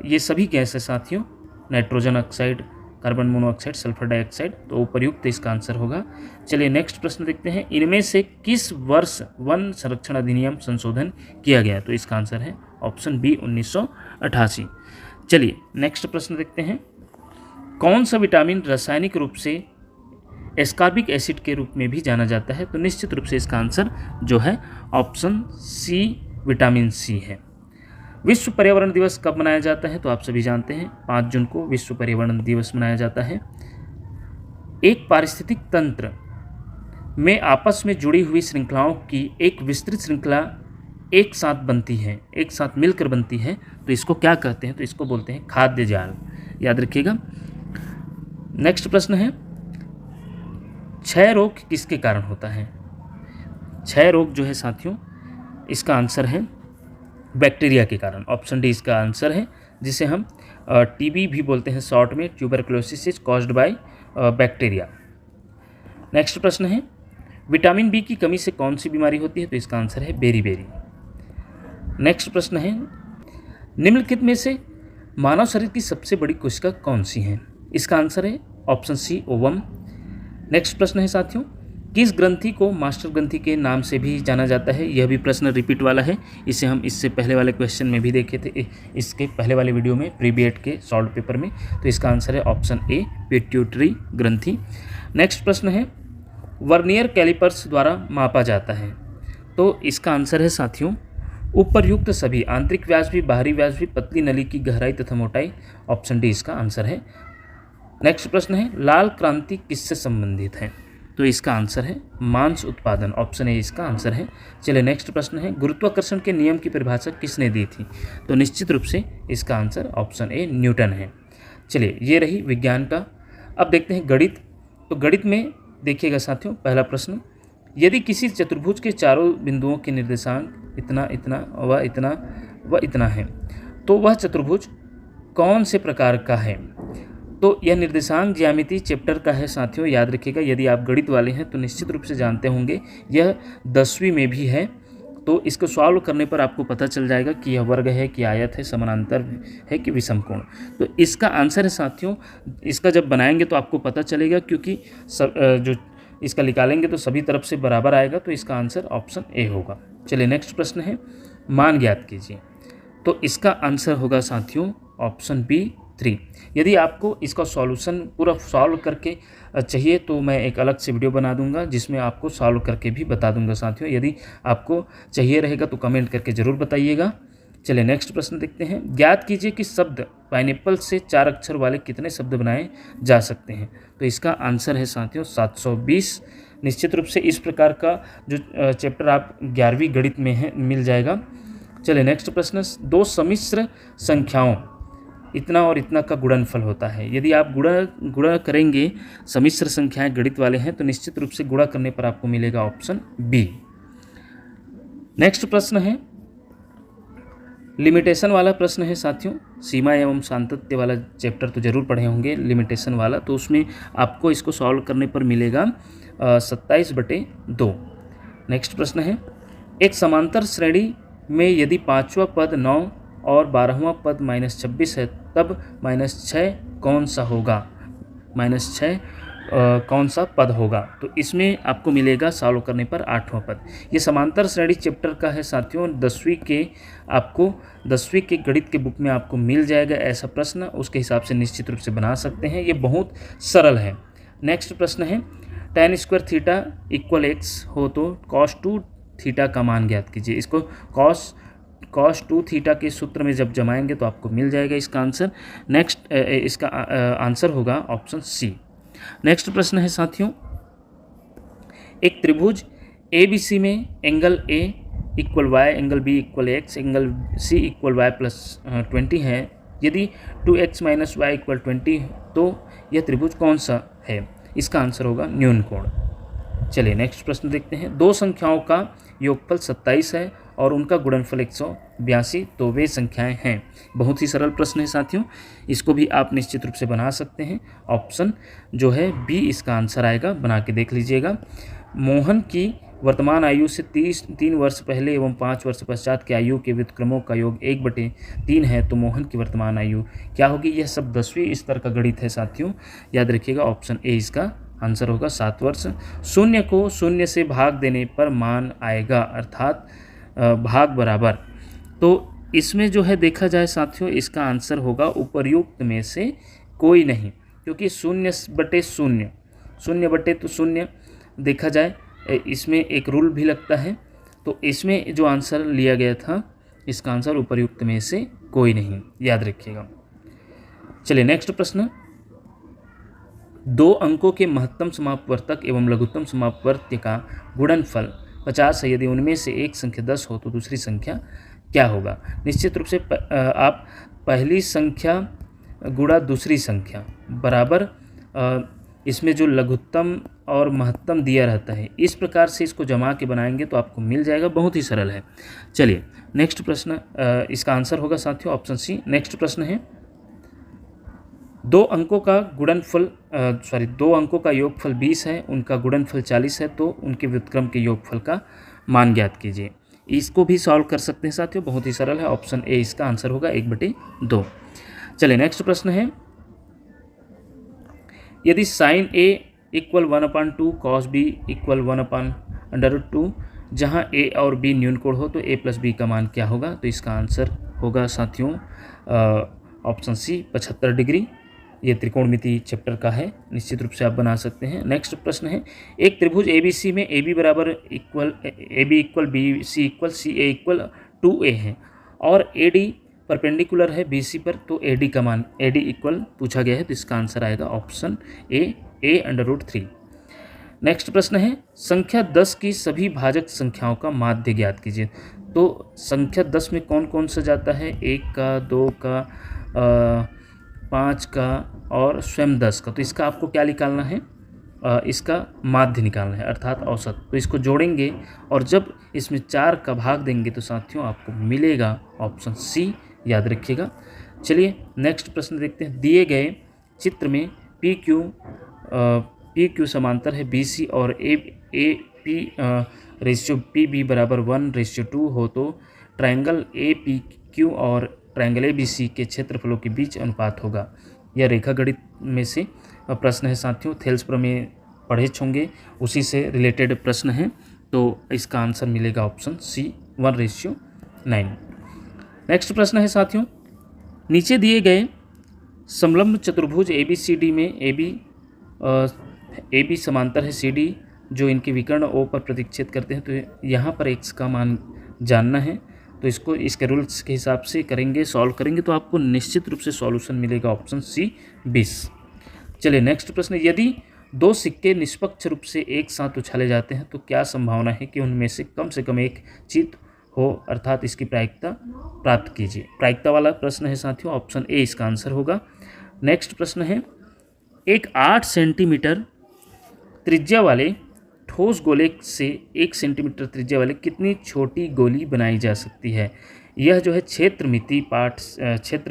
ये सभी गैस है साथियों, nitrogen oxide, carbon monoxide, sulphur dioxide, तो उपयुक्त इसका आंसर होगा। चलिए नेक्स्ट प्रश्न देखते हैं, इनमें से किस वर्ष वन संरक्षण अधिनियम संशोधन किया गया? तो इसका आंसर है ऑप्शन बी 1988। चलिए नेक्स्ट प्रश्न देखते हैं, कौन सा विटामिन रासायनिक रूप से एस्कॉर्बिक एसिड के रूप में भी जाना जाता है? तो निश्चित रूप से इसका आंसर जो है ऑप्शन सी विटामिन सी है। विश्व पर्यावरण दिवस कब मनाया जाता है? तो आप सभी जानते हैं 5 जून को विश्व पर्यावरण दिवस मनाया जाता है। एक पारिस्थितिक तंत्र में आपस में जुड़ी हुई श्रृंखलाओं की एक विस्तृत श्रृंखला एक साथ बनती है, एक साथ मिलकर बनती है, तो इसको क्या कहते हैं? तो इसको बोलते हैं खाद्य जाल, याद रखिएगा। नेक्स्ट प्रश्न है, क्षय रोग किसके कारण होता है? क्षय रोग जो है साथियों, इसका आंसर है बैक्टीरिया के कारण, ऑप्शन डी इसका आंसर है, जिसे हम टीबी भी बोलते हैं शॉर्ट में, tuberculosis is caused by bacteria. Next प्रश्न है, विटामिन बी की कमी से कौन सी बीमारी होती है? तो इसका आंसर है बेरी। नेक्स्ट प्रश्न है, निम्नलिखित में से मानव शरीर की सबसे बड़ी कोशिका कौन सी है? इसका आंसर है ऑप्शन सी ओवम। नेक्स्ट प्रश्न है साथियों, किस ग्रंथि को मास्टर ग्रंथि के नाम से भी जाना जाता है? यह भी प्रश्न रिपीट वाला है, इसे हम इससे पहले वाले क्वेश्चन में भी देखे थे, इसके पहले वाले वीडियो में प्रीबीएड के सॉल्व पेपर में, तो इसका आंसर है ऑप्शन ए पिट्यूटरी ग्रंथि। नेक्स्ट प्रश्न है, वर्नियर कैलिपर्स द्वारा मापा जाता है? तो इसका आंसर है साथियों उपर्युक्त सभी, आंतरिक व्यास भी, बाहरी व्यास भी, पतली नली की गहराई तथा मोटाई, ऑप्शन डी इसका आंसर है। नेक्स्ट प्रश्न है, लाल क्रांति किससे संबंधित है? तो इसका आंसर है मांस उत्पादन, ऑप्शन ए इसका आंसर है। चलिए नेक्स्ट प्रश्न है, गुरुत्वाकर्षण के नियम की परिभाषा किसने दी थी? तो निश्चित रूप से इसका आंसर ऑप्शन ए न्यूटन है। चलिए ये रही विज्ञान का। अब देखते हैं गणित। तो गणित में देखिएगा साथियों, पहला प्रश्न, यदि किसी चतुर्भुज के चारों बिंदुओं के निर्देशांक इतना इतना व इतना व इतना है, तो वह चतुर्भुज कौन से प्रकार का है? तो यह निर्देशांक ज्यामिति चैप्टर का है साथियों, याद रखिएगा। यदि आप गणित वाले हैं तो निश्चित रूप से जानते होंगे, यह 10वीं में भी है, तो इसको सॉल्व करने पर आपको पता चल जाएगा कि यह वर्ग है कि आयत है, समानांतर है कि विषमकोण। तो इसका आंसर है साथियों, इसका जब बनाएंगे तो आपको पता चलेगा, क्योंकि जो इसका निकालेंगे तो सभी तरफ से बराबर आएगा, तो इसका आंसर ऑप्शन ए होगा। चलिए नेक्स्ट प्रश्न है, मान ज्ञात कीजिए। तो इसका आंसर होगा साथियों ऑप्शन बी 3। यदि आपको इसका सॉल्यूशन पूरा सॉल्व करके चाहिए तो मैं एक अलग से वीडियो बना दूंगा, जिसमें आपको सॉल्व करके भी बता दूंगा साथियों। यदि आपको चाहिए रहेगा तो कमेंट करके ज़रूर बताइएगा। चलिए नेक्स्ट प्रश्न देखते हैं, ज्ञात कीजिए कि शब्द पाइनएप्पल से 4 अक्षर वाले कितने शब्द बनाए जा सकते हैं? तो इसका आंसर है साथियों 720। निश्चित रूप से इस प्रकार का जो चैप्टर आप 11वीं गणित में है मिल जाएगा। चलिए नेक्स्ट प्रश्न, 2 सम्मिश्र संख्याओं इतना और इतना का गुणनफल होता है। यदि आप गुणा करेंगे, सम्मिश्र संख्याएं गणित वाले हैं, तो निश्चित रूप से गुणा करने पर आपको मिलेगा ऑप्शन बी। नेक्स्ट प्रश्न है लिमिटेशन वाला प्रश्न है साथियों। सीमा एवं सातत्य वाला चैप्टर तो जरूर पढ़े होंगे, लिमिटेशन वाला, तो उसमें आपको इसको सॉल्व करने पर मिलेगा 27/2। नेक्स्ट प्रश्न है एक समांतर श्रेणी में यदि 5वां पद 9 और 12वां पद -26 है तब -6 कौन सा होगा, -6 कौन सा पद होगा। तो इसमें आपको मिलेगा सॉल्व करने पर 8वां पद। ये समांतर श्रेणी चैप्टर का है साथियों, 10वीं के गणित के बुक में आपको मिल जाएगा ऐसा प्रश्न, उसके हिसाब से निश्चित रूप से बना सकते हैं, ये बहुत सरल है। नेक्स्ट प्रश्न है tan² थीटा = x हो तो cos 2 थीटा का मान ज्ञात कीजिए। इसको cos 2 थीटा के सूत्र में जब जमाएंगे तो आपको मिल जाएगा इसका आंसर। नेक्स्ट इसका आंसर होगा ऑप्शन सी। नेक्स्ट प्रश्न है साथियों एक त्रिभुज ABC में angle A = y, angle B = x, angle C = y + 20 है। यदि 2x - y = 20 तो यह त्रिभुज कौन सा है। इसका आंसर होगा न्यून कोण। चलिए नेक्स्ट प्रश्न देखते हैं। दो संख्याओं का योगफल 27 है और उनका गुणनफल 182, तो वे संख्याएं हैं। बहुत ही सरल प्रश्न है साथियों, इसको भी आप निश्चित रूप से बना सकते हैं। ऑप्शन जो है बी इसका आंसर आएगा, बना के देख लीजिएगा। मोहन की वर्तमान आयु से 3 वर्ष पहले एवं 5 वर्ष पश्चात के आयु के व्युत्क्रमों का योग 1/3 है, तो मोहन की वर्तमान आयु क्या होगी। यह सब 10वीं स्तर का गणित है साथियों, याद रखिएगा। ऑप्शन ए इसका आंसर होगा 7 वर्ष। शून्य को शून्य से भाग देने पर मान आएगा, अर्थात भाग बराबर। तो इसमें जो है देखा जाए साथियों, इसका आंसर होगा उपर्युक्त में से कोई नहीं, क्योंकि 0/0, 0/0 देखा जाए इसमें एक रूल भी लगता है। तो इसमें जो आंसर लिया गया था, इसका आंसर उपर्युक्त में से कोई नहीं, याद रखिएगा। चलिए नेक्स्ट प्रश्न। 2 अंकों के महत्तम समापवर्तक एवं लघुत्तम समापवर्त्य का गुणनफल 50 है। यदि उनमें से एक संख्या 10 हो तो दूसरी संख्या क्या होगा। निश्चित रूप से आप पहली संख्या गुणा दूसरी संख्या बराबर इसमें जो लघुत्तम और महत्तम दिया रहता है, इस प्रकार से इसको जमा के बनाएंगे तो आपको मिल जाएगा। बहुत ही सरल है। चलिए नेक्स्ट प्रश्न, इसका आंसर होगा साथियों ऑप्शन सी। नेक्स्ट प्रश्न है 2 अंकों का योगफल 20 है, उनका गुणनफल 40 है, तो उनके व्युत्क्रम के योगफल का मान ज्ञात कीजिए। इसको भी सॉल्व कर सकते हैं साथियों, बहुत ही सरल है। ऑप्शन ए इसका आंसर होगा 1/2। चलिए नेक्स्ट प्रश्न है यदि sin A = 1/2 cos B = 1/√2, जहां A और B न्यून कोण हो तो A + B का मान क्या होगा। तो इसका आंसर होगा साथियों ऑप्शन सी 75 डिग्री। ये त्रिकोणमिति चैप्टर का है, निश्चित रूप से आप बना सकते हैं। नेक्स्ट प्रश्न है एक त्रिभुज ABC में AB = BC = CA = 2A है और AD परपेंडिकुलर है BC पर, तो AD का मान AD इक्वल पूछा गया है, तो इसका आंसर आएगा ऑप्शन ए A√3। नेक्स्ट प्रश्न है संख्या 10 की सभी भाजक संख्याओं का माध्य ज्ञात कीजिए। तो संख्या 10 में कौन कौन सा जाता है, 1 का, 2 का, 5 का और स्वयं 10 का। तो इसका आपको क्या निकालना है, इसका माध्य निकालना है, अर्थात औसत। तो इसको जोड़ेंगे और जब इसमें 4 का भाग देंगे तो साथियों आपको मिलेगा ऑप्शन सी, याद रखिएगा। चलिए नेक्स्ट प्रश्न देखते हैं। दिए गए चित्र में PQ समांतर है BC और AP/PB = 1/2 हो तो ट्रायंगल APQ और ट्रायंगल ABC के क्षेत्रफलों के बीच अनुपात होगा। यह रेखा गणित में से प्रश्न है साथियों, थेल्स प्रमेय पढ़े होंगे, उसी से रिलेटेड प्रश्न है, तो इसका आंसर मिलेगा ऑप्शन सी 1/9। नेक्स्ट प्रश्न है साथियों नीचे दिए गए समलंब चतुर्भुज ABCD में AB समांतर है CD, जो इनके विकर्ण O पर प्रतिच्छेद करते हैं। तो यहाँ पर x का मान जानना है, तो इसको इसके रूल्स के हिसाब से करेंगे, सॉल्व करेंगे तो आपको निश्चित रूप से सॉल्यूशन मिलेगा ऑप्शन सी 20। चलिए नेक्स्ट प्रश्न, यदि 2 सिक्के निष्पक्ष रूप से एक साथ उछाले जाते हैं तो क्या संभावना है कि उनमें से कम एक जीत हो, अर्थात इसकी प्रायिकता प्राप्त कीजिए। प्रायिकता वाला प्रश्न है साथियों, ऑप्शन ए इसका आंसर होगा। नेक्स्ट प्रश्न है एक 8 सेंटीमीटर त्रिज्या वाले ठोस गोले से 1 सेंटीमीटर त्रिज्या वाली कितनी छोटी गोली बनाई जा सकती है? यह जो है क्षेत्र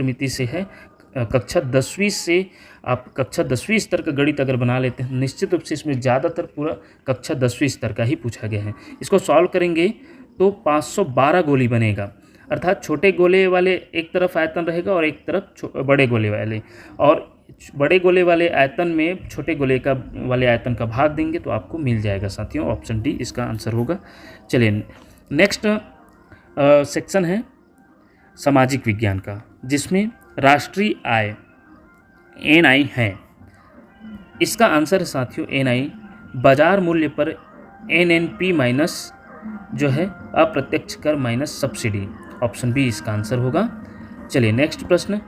मिति से है। कक्षा 10वीं से आप कक्षा 10वीं स्तर का गणित अगर बना लेते हैं, निश्चित रूप से इसमें ज़्यादातर पूरा कक्षा 10वीं स्तर का ही पूछा गया है। इसको सॉल्व करेंगे तो 512 गोली बनेगा, अर्थात छोटे गोले वाले एक तरफ आयतन रहेगा और एक तरफ बड़े गोले वाले, और बड़े गोले वाले आयतन में छोटे गोले का वाले आयतन का भाग देंगे तो आपको मिल जाएगा साथियों। ऑप्शन डी इसका आंसर होगा। चलिए नेक्स्ट सेक्शन है सामाजिक विज्ञान का, जिसमें राष्ट्रीय आय NI है। इसका आंसर है साथियों NI बाजार मूल्य पर NNP माइनस जो है अप्रत्यक्ष कर माइनस सब्सिडी। ऑप्शन बी इसका आंसर होगा। चलिए नेक्स्ट प्रश्न,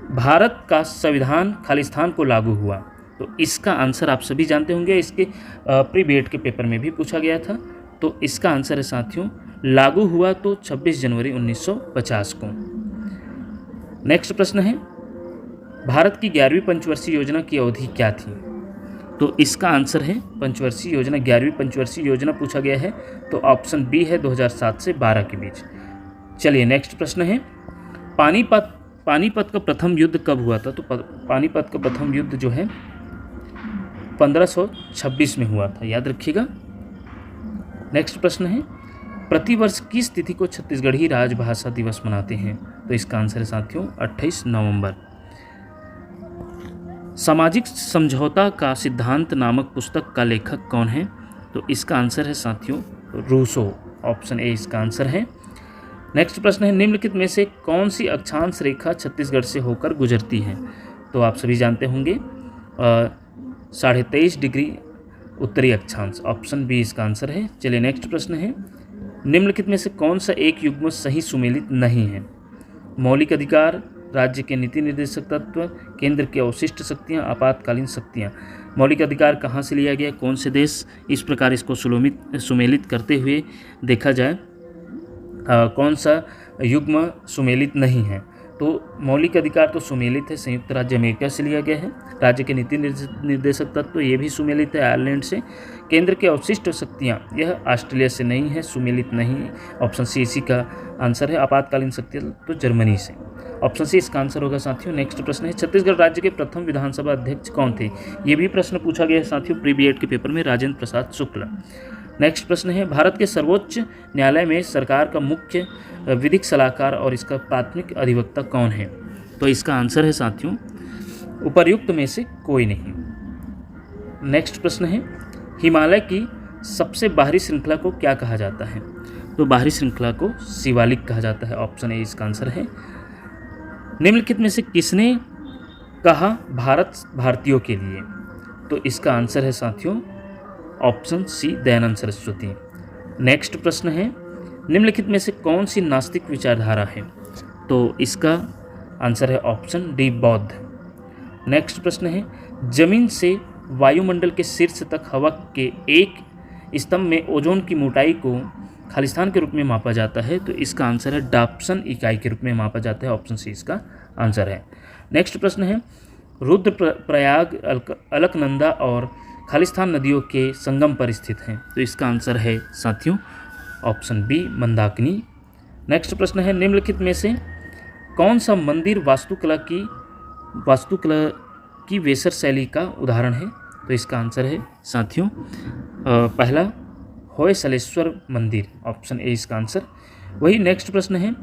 भारत का संविधान खालिस्तान को लागू हुआ, तो इसका आंसर आप सभी जानते होंगे, इसके प्री बीएड के पेपर में भी पूछा गया था। तो इसका आंसर है साथियों लागू हुआ तो 26 जनवरी 1950 को। नेक्स्ट प्रश्न है, भारत की 11वीं पंचवर्षीय योजना की अवधि क्या थी? तो इसका आंसर है पंचवर्षीय योजना, 11वीं पंचवर्षीय योजना पूछा गया है, तो ऑप्शन बी है 2007 से 12 के बीच। चलिए नेक्स्ट प्रश्न है, पानीपत का प्रथम युद्ध कब हुआ था? तो पानीपत का प्रथम युद्ध जो है 1526 में हुआ था, याद रखिएगा। नेक्स्ट प्रश्न है, प्रतिवर्ष किस तिथि को छत्तीसगढ़ी राजभाषा दिवस मनाते हैं? तो इसका आंसर है साथियों 28 नवंबर। सामाजिक समझौता का सिद्धांत नामक पुस्तक का लेखक कौन है? तो इसका आंसर है साथियों रूसो। ऑप्शन ए इसका आंसर है। नेक्स्ट प्रश्न है, निम्नलिखित में से कौन सी अक्षांश रेखा छत्तीसगढ़ से होकर गुजरती है? तो आप सभी जानते होंगे 23.5 डिग्री उत्तरी अक्षांश। ऑप्शन बी इसका आंसर है। चलिए नेक्स्ट प्रश्न है, निम्नलिखित में से कौन सा एक युग्म सही सुमेलित नहीं है? मौलिक अधिकार, राज्य के नीति निर्देशक तत्व, केंद्र की अवशिष्ट शक्तियाँ, आपातकालीन शक्तियाँ। मौलिक अधिकार कहाँ से लिया गया, कौन से देश इस प्रकार इसको सुमेलित करते हुए देखा जाए, कौन सा युग्म सुमेलित नहीं है? तो मौलिक अधिकार तो सुमेलित है, संयुक्त राज्य अमेरिका से लिया गया है। राज्य के नीति निर्देशक तत्व ये भी सुमेलित है आयरलैंड से। केंद्र के अवशिष्ट शक्तियाँ यह ऑस्ट्रेलिया से नहीं है, सुमेलित नहीं। ऑप्शन सी इसी का आंसर है। आपातकालीन शक्तियाँ तो जर्मनी से। ऑप्शन सी इसका आंसर होगा साथियों। नेक्स्ट प्रश्न है, छत्तीसगढ़ राज्य के प्रथम विधानसभा अध्यक्ष कौन थे? ये भी प्रश्न पूछा गया है साथियों प्री बीएड के पेपर में, राजेंद्र प्रसाद शुक्ल। नेक्स्ट प्रश्न है, भारत के सर्वोच्च न्यायालय में सरकार का मुख्य विधिक सलाहकार और इसका प्राथमिक अधिवक्ता कौन है? तो इसका आंसर है साथियों उपर्युक्त में से कोई नहीं। नेक्स्ट प्रश्न है, हिमालय की सबसे बाहरी श्रृंखला को क्या कहा जाता है? तो बाहरी श्रृंखला को शिवालिक कहा जाता है। ऑप्शन ए इसका आंसर है। निम्नलिखित में से किसने कहा भारत भारतीयों के लिए? तो इसका आंसर है साथियों option C Dayanand Saraswati. Next प्रश्न है, निम्नलिखित में से कौन सी नास्तिक विचारधारा है? तो इसका आंसर है ऑप्शन डी बौद्ध। नेक्स्ट प्रश्न है, जमीन से वायुमंडल के शीर्ष तक हवा के एक स्तंभ में ओजोन की मोटाई को खालिस्तान के रूप में मापा जाता है। तो इसका आंसर है डाप्सन इकाई के रूप में मापा जाता है। ऑप्शन सी इसका आंसर है। नेक्स्ट प्रश्न है, रुद्रप्रयाग अलकनंदा और खालिस्तान नदियों के संगम पर स्थित हैं। तो इसका आंसर है साथियों ऑप्शन बी मंदाकिनी। नेक्स्ट प्रश्न है, निम्नलिखित में से कौन सा मंदिर वास्तुकला की वेसर शैली का उदाहरण है? तो इसका आंसर है साथियों पहला होयसलेश्वर मंदिर। ऑप्शन ए इसका आंसर। वही नेक्स्ट प्रश्न है,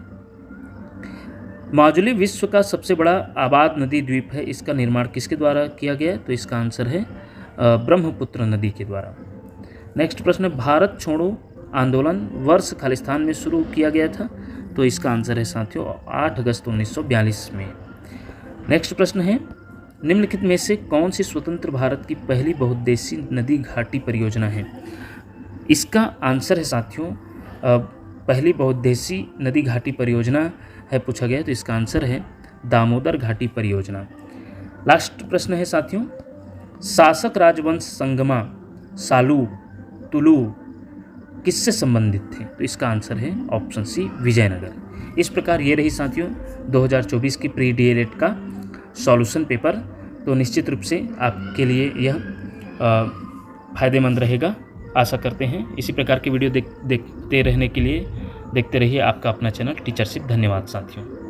माजुली विश्व का सबसे बड़ा आबाद नदी द्वीप है, इसका निर्माण किसके द्वारा किया गया? तो इसका आंसर है ब्रह्मपुत्र नदी के द्वारा। नेक्स्ट प्रश्न है, भारत छोड़ो आंदोलन वर्ष खालिस्तान में शुरू किया गया था? तो इसका आंसर है साथियों 8 अगस्त 1942 में। नेक्स्ट प्रश्न है, निम्नलिखित में से कौन सी स्वतंत्र भारत की पहली बहुउद्देशीय नदी घाटी परियोजना है? इसका आंसर है साथियों पहली बहुउद्देशीय नदी घाटी परियोजना है पूछा गया, तो इसका आंसर है दामोदर घाटी परियोजना। लास्ट प्रश्न है साथियों, शासक राजवंश संगमा सालू तुलु किससे संबंधित थे? तो इसका आंसर है ऑप्शन सी विजयनगर। इस प्रकार ये रही साथियों 2024 की प्री डीएलएड का सॉल्यूशन पेपर। तो निश्चित रूप से आपके लिए यह फायदेमंद रहेगा। आशा करते हैं। इसी प्रकार की वीडियो देखते रहने के लिए देखते रहिए आपका अपना चैनल टीचरशिप। धन्यवाद साथियों।